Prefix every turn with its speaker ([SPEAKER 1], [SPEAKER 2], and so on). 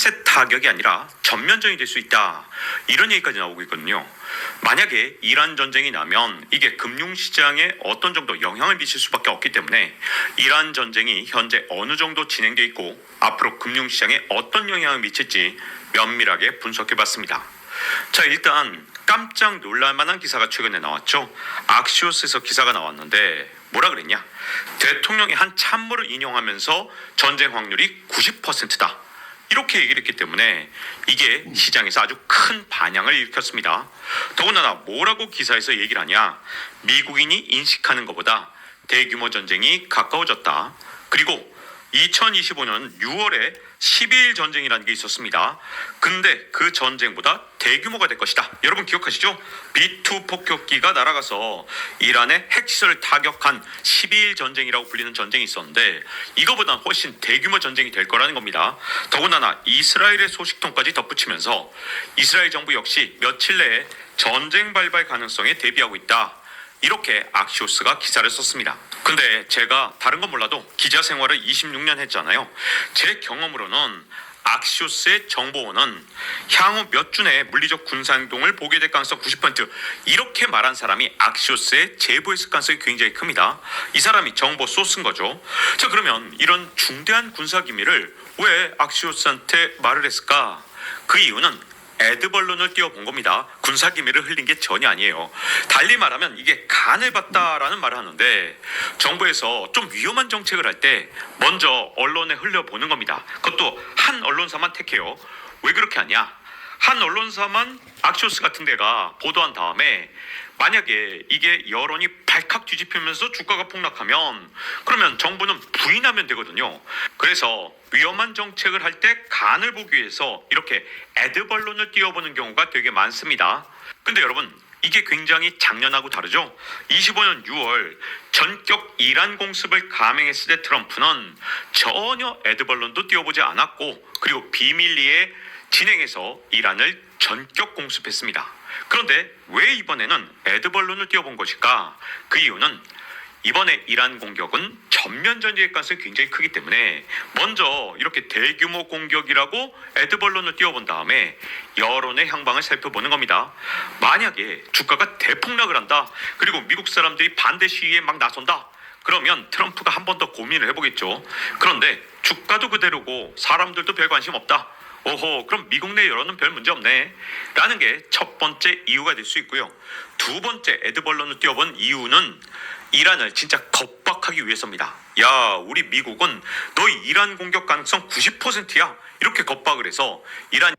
[SPEAKER 1] 핀셋 타격이 아니라 전면전이 될 수 있다. 이런 얘기까지 나오고 있거든요. 만약에 이란 전쟁이 나면 이게 금융시장에 어떤 정도 영향을 미칠 수밖에 없기 때문에 이란 전쟁이 현재 어느 정도 진행되어 있고 앞으로 금융시장에 어떤 영향을 미칠지 면밀하게 분석해봤습니다. 자, 일단 깜짝 놀랄만한 기사가 최근에 나왔죠. 악시오스에서 기사가 나왔는데 뭐라 그랬냐? 대통령이 한 참모를 인용하면서 전쟁 확률이 90%다. 이렇게 얘기를 했기 때문에 이게 시장에서 아주 큰 반향을 일으켰습니다. 더군다나 뭐라고 기사에서 얘기를 하냐? 미국인이 인식하는 것보다 대규모 전쟁이 가까워졌다. 그리고 2025년 6월에 12일 전쟁이라는 게 있었습니다. 근데 그 전쟁보다 대규모가 될 것이다. 여러분 기억하시죠? B2 폭격기가 날아가서 이란의 핵시설을 타격한 12일 전쟁이라고 불리는 전쟁이 있었는데 이거보다 훨씬 대규모 전쟁이 될 거라는 겁니다. 더군다나 이스라엘의 소식통까지 덧붙이면서 이스라엘 정부 역시 며칠 내에 전쟁 발발 가능성에 대비하고 있다. 이렇게 악시오스가 기사를 썼습니다. 근데 제가 다른 건 몰라도 기자 생활을 26년 했잖아요. 제 경험으로는 악시오스의 정보원은 향후 몇 주 내에 물리적 군사행동을 보게 될 가능성 90% 이렇게 말한 사람이 악시오스에 제보했을 가능성이 굉장히 큽니다. 이 사람이 정보 소스인 거죠. 자, 그러면 이런 중대한 군사기밀을 왜 악시오스한테 말을 했을까? 그 이유는 애드벌룬을 띄워본 겁니다. 군사기밀을 흘린 게 전혀 아니에요. 달리 말하면 이게 간을 봤다라는 말을 하는데 정부에서 좀 위험한 정책을 할 때 먼저 언론에 흘려보는 겁니다. 그것도 한 언론사만 택해요. 왜 그렇게 하냐? 한 언론사만 악시오스 같은 데가 보도한 다음에 만약에 이게 여론이 발칵 뒤집히면서 주가가 폭락하면 그러면 정부는 부인하면 되거든요. 그래서 위험한 정책을 할 때 간을 보기 위해서 이렇게 애드벌룬을 띄워보는 경우가 되게 많습니다. 근데 여러분 이게 굉장히 작년하고 다르죠. 25년 6월 전격 이란 공습을 감행했을 때 트럼프는 전혀 애드벌룬도 띄워보지 않았고 그리고 비밀리에 진행해서 이란을 전격 공습했습니다. 그런데 왜 이번에는 애드벌룬을 띄워본 것일까? 그 이유는 이번에 이란 공격은 전면전일 가능성이 굉장히 크기 때문에 먼저 이렇게 대규모 공격이라고 애드벌룬을 띄워본 다음에 여론의 향방을 살펴보는 겁니다. 만약에 주가가 대폭락을 한다. 그리고 미국 사람들이 반대 시위에 막 나선다. 그러면 트럼프가 한 번 더 고민을 해보겠죠. 그런데 주가도 그대로고 사람들도 별 관심 없다. 오호, 그럼 미국 내 여론은 별 문제 없네 라는 게 첫 번째 이유가 될 수 있고요. 두 번째 애드벌룬을 띄워본 이유는 이란을 진짜 겁박하기 위해서입니다. 야, 우리 미국은 너희 이란 공격 가능성 90%야 이렇게 겁박을 해서 이란